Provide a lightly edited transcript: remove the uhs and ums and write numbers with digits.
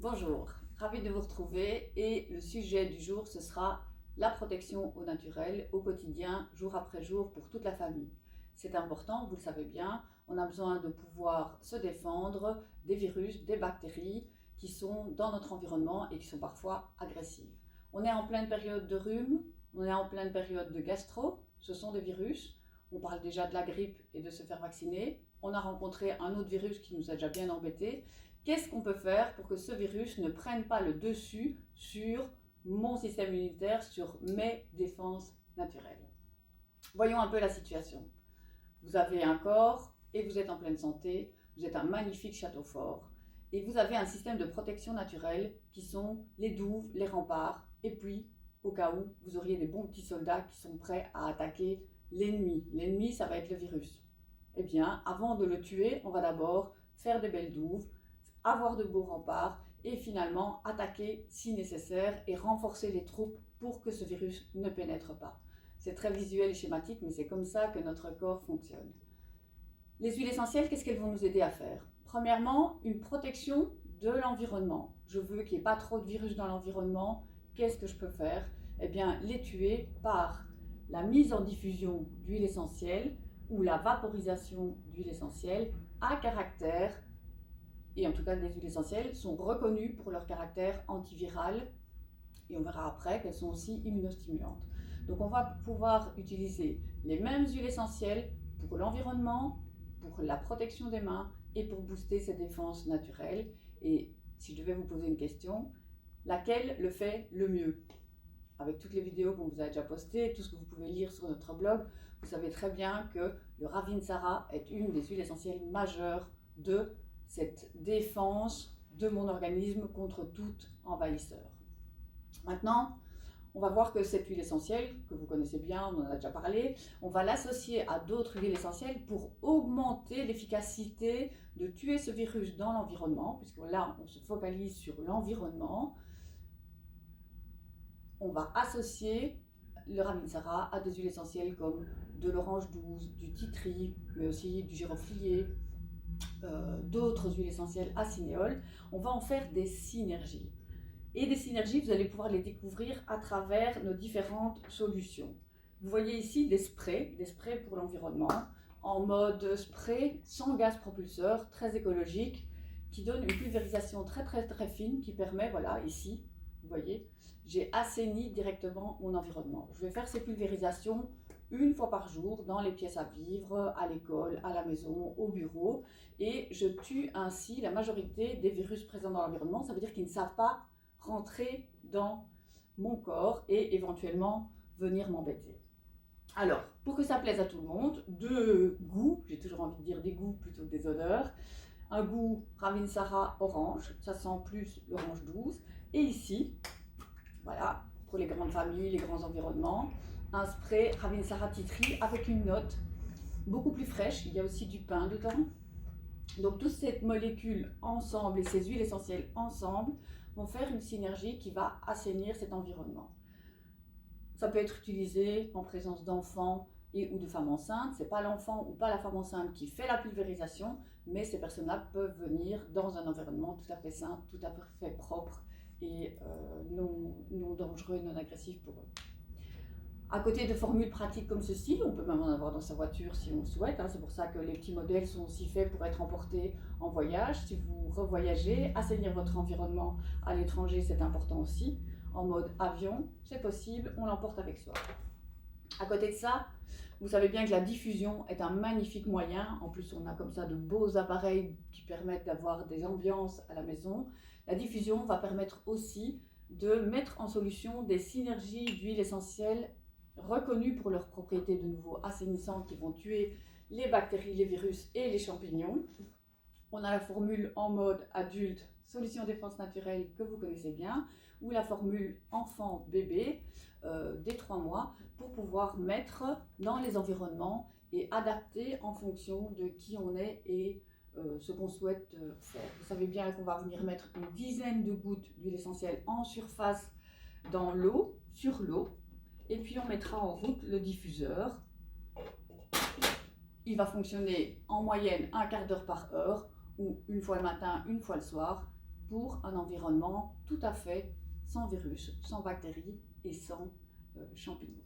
Bonjour, ravi de vous retrouver et le sujet du jour ce sera la protection au naturel, au quotidien, jour après jour pour toute la famille. C'est important, vous le savez bien, on a besoin de pouvoir se défendre des virus, des bactéries qui sont dans notre environnement et qui sont parfois agressives. On est en pleine période de rhume, on est en pleine période de gastro, ce sont des virus. On parle déjà de la grippe et de se faire vacciner. On a rencontré un autre virus qui nous a déjà bien embêtés. Qu'est-ce qu'on peut faire pour que ce virus ne prenne pas le dessus sur mon système immunitaire, sur mes défenses naturelles? Voyons un peu la situation. Vous avez un corps et vous êtes en pleine santé, vous êtes un magnifique château fort et vous avez un système de protection naturelle qui sont les douves, les remparts et puis au cas où vous auriez des bons petits soldats qui sont prêts à attaquer l'ennemi. L'ennemi, ça va être le virus. Eh bien, avant de le tuer, on va d'abord faire des belles douves, avoir de beaux remparts et finalement attaquer si nécessaire et renforcer les troupes pour que ce virus ne pénètre pas. C'est très visuel et schématique, mais c'est comme ça que notre corps fonctionne. Les huiles essentielles, qu'est-ce qu'elles vont nous aider à faire? Premièrement, une protection de l'environnement. Je veux qu'il n'y ait pas trop de virus dans l'environnement. Qu'est-ce que je peux faire? Eh bien, les tuer par la mise en diffusion d'huile essentielle ou la vaporisation d'huile essentielle à caractère, et en tout cas les huiles essentielles sont reconnues pour leur caractère antiviral et on verra après qu'elles sont aussi immunostimulantes. Donc on va pouvoir utiliser les mêmes huiles essentielles pour l'environnement, pour la protection des mains et pour booster ses défenses naturelles. Et si je devais vous poser une question, laquelle le fait le mieux? Avec toutes les vidéos qu'on vous a déjà postées, tout ce que vous pouvez lire sur notre blog, vous savez très bien que le Ravinsara est une des huiles essentielles majeures de cette défense de mon organisme contre tout envahisseur. Maintenant, on va voir que cette huile essentielle, que vous connaissez bien, on en a déjà parlé, on va l'associer à d'autres huiles essentielles pour augmenter l'efficacité de tuer ce virus dans l'environnement, puisque là, on se focalise sur l'environnement. On va associer le Ravinsara à des huiles essentielles comme de l'orange douce, du titri, mais aussi du giroflier, d'autres huiles essentielles à cinéole. On va en faire des synergies. Et des synergies, vous allez pouvoir les découvrir à travers nos différentes solutions. Vous voyez ici des sprays pour l'environnement, en mode spray sans gaz propulseur, très écologique, qui donne une pulvérisation très fine qui permet, voilà, ici, vous voyez, j'ai assaini directement mon environnement. Je vais faire ces pulvérisations une fois par jour dans les pièces à vivre, à l'école, à la maison, au bureau, et je tue ainsi la majorité des virus présents dans l'environnement. Ça veut dire qu'ils ne savent pas rentrer dans mon corps et éventuellement venir m'embêter. Alors, pour que ça plaise à tout le monde, deux goûts, j'ai toujours envie de dire des goûts plutôt que des odeurs. Un goût Ravinsara orange, ça sent plus l'orange douce. Et ici, voilà, pour les grandes familles, les grands environnements, un spray Ravinsara Titri avec une note beaucoup plus fraîche. Il y a aussi du pin dedans. Donc toutes ces molécules ensemble et ces huiles essentielles ensemble vont faire une synergie qui va assainir cet environnement. Ça peut être utilisé en présence d'enfants et ou de femmes enceintes. C'est pas l'enfant ou pas la femme enceinte qui fait la pulvérisation, mais ces personnes-là peuvent venir dans un environnement tout à fait sain, tout à fait propre et non dangereux et non agressif pour eux. À côté de formules pratiques comme ceci, on peut même en avoir dans sa voiture si on le souhaite. C'est pour ça que les petits modèles sont aussi faits pour être emportés en voyage. Si vous revoyagez, assainir votre environnement à l'étranger, c'est important aussi. En mode avion, c'est possible, on l'emporte avec soi. À côté de ça, vous savez bien que la diffusion est un magnifique moyen. En plus, on a comme ça de beaux appareils qui permettent d'avoir des ambiances à la maison. La diffusion va permettre aussi de mettre en solution des synergies d'huiles essentielles reconnues pour leurs propriétés de nouveau assainissantes qui vont tuer les bactéries, les virus et les champignons. On a la formule en mode adulte, solution défense naturelle que vous connaissez bien, ou la formule enfant-bébé des 3 mois pour pouvoir mettre dans les environnements et adapter en fonction de qui on est et ce qu'on souhaite faire. Vous savez bien qu'on va venir mettre une dizaine de gouttes d'huile essentielle en surface dans l'eau, sur l'eau, et puis on mettra en route le diffuseur. Il va fonctionner en moyenne un quart d'heure par heure, ou une fois le matin, une fois le soir, pour un environnement tout à fait sans virus, sans bactéries et sans champignons.